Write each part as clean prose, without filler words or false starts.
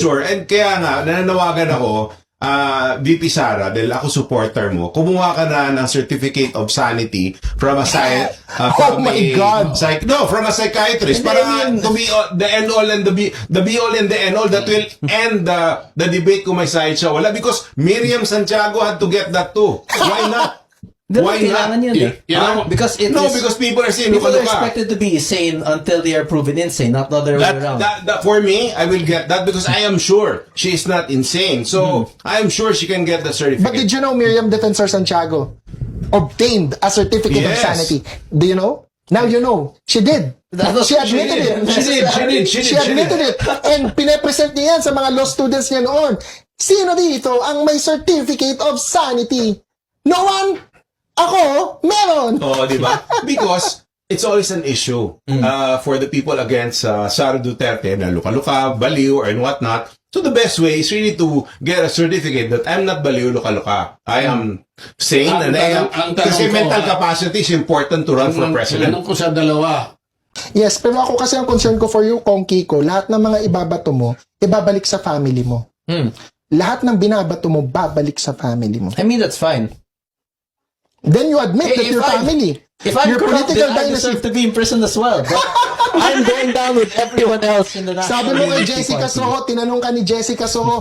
Sure, and kaya nga, nananawagan ako, VP Sara, dahil ako supporter mo, kumuha ka na ng certificate of sanity from a Oh my God! from a psychiatrist para to be the end all and the be all and the end all that will end the debate kung may side siya wala, because Miriam Santiago had to get that too. Why not? Why not? Kailangan yun eh. Because because people are saying people are luka-luka. expected to be sane until they are proven insane, not the other way around. That for me, I will get that because I am sure she is not insane. So I am sure she can get the certificate. But did you know Miriam Defensor Santiago obtained a certificate of Yes. sanity? Do you know? Now you know. She did. She admitted it. She admitted it. And pinapresent niya yan sa mga law students niya noon. Sino dito ang may certificate of sanity? No one. Ako, meron. Oh, di ba? Because it's always an issue for the people against Sara Duterte na luka-luka, baliw, and whatnot. So the best way is really to get a certificate that I'm not baliw, luka-luka. I am sane and I am... Kasi mental capacity is important to run for president. Tanong ko sa dalawa. Yes, pero ako kasi ang concern ko for you, Kong Kiko, lahat ng mga ibabato mo, ibabalik sa family mo. Lahat ng binabato mo, babalik sa family mo. I mean, that's fine. Then you admit that your family, If I'm your corrupt, political then I dynasty. deserve to be in prison as well. But I'm going down with everyone else in the Sabi National mo kay Unity Jessica Party. Soho, tinanong ka ni Jessica Soho,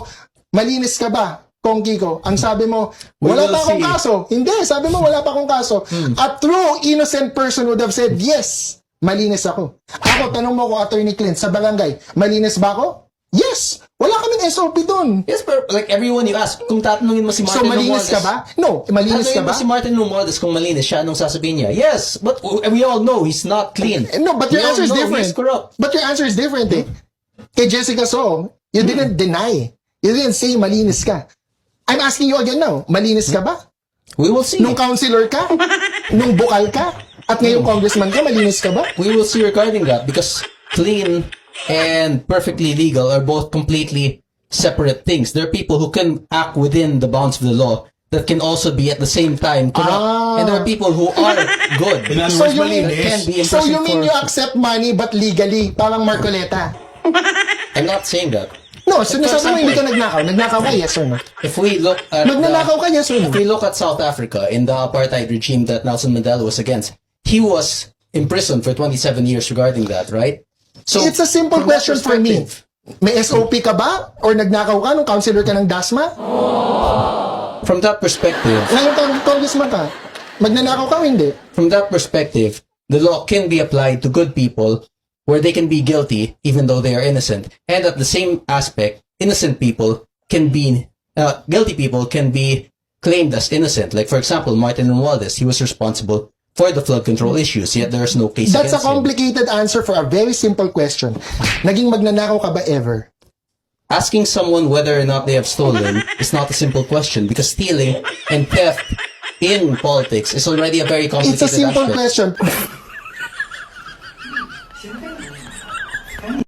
malinis ka ba, Kong Kiko? Ang sabi mo, We wala will pa akong see. kaso. Hindi, sabi mo, wala pa akong kaso. A true innocent person would have said, yes, malinis ako. Ako, tanong mo ko, Attorney Clint, sa barangay, malinis ba ako? Yes! Wala kaming SOP doon. Yes, but like everyone you ask, kung tatanungin mo si So, Martin malinis Romualdez, ka ba? No, malinis ka tatanungin mo ba? si Martin Romualdez kung malinis siya, anong sasabihin niya? Yes, but we all know he's not clean. No, but your We all answer is know different. He's corrupt. But your answer is different eh. Kay Jessica Soho, you didn't deny. You didn't say malinis ka. I'm asking you again now, malinis ka ba? We will see. Nung counselor ka? Nung bukal ka? At ngayong congressman ka, malinis ka ba? We will see regarding that because clean and perfectly legal are both completely separate things. There are people who can act within the bounds of the law that can also be at the same time corrupt. And there are people who are good. So you mean, can be so you imprisoned mean for- you accept money but legally, parang Marcoleta? I'm not saying that. No, sinasabi mo hindi ka nagnakaw. Nagnakaw ka, yes or no? If we look at Magnanakaw ka, yes or no? if we look at South Africa in the apartheid regime that Nelson Mandela was against, he was imprisoned for 27 years regarding that, right? So It's a simple from that question for me. perspective, May SOP ka ba? Or nagnakaw ka nung counselor ka ng DASMA? From that perspective, Ngayon congressman ka, magnanakaw ka o hindi? from that perspective, the law can be applied to good people where they can be guilty even though they are innocent. And at the same aspect, innocent people can be, guilty people can be claimed as innocent. Like, for example, Martin Romualdez, he was responsible for the flood control issues, yet there's no case That's a against him. complicated answer for a very simple question. Naging magnanakaw ka ba ever? Asking someone whether or not they have stolen is not a simple question because stealing and theft in politics is already a very It's complicated a simple aspect. question.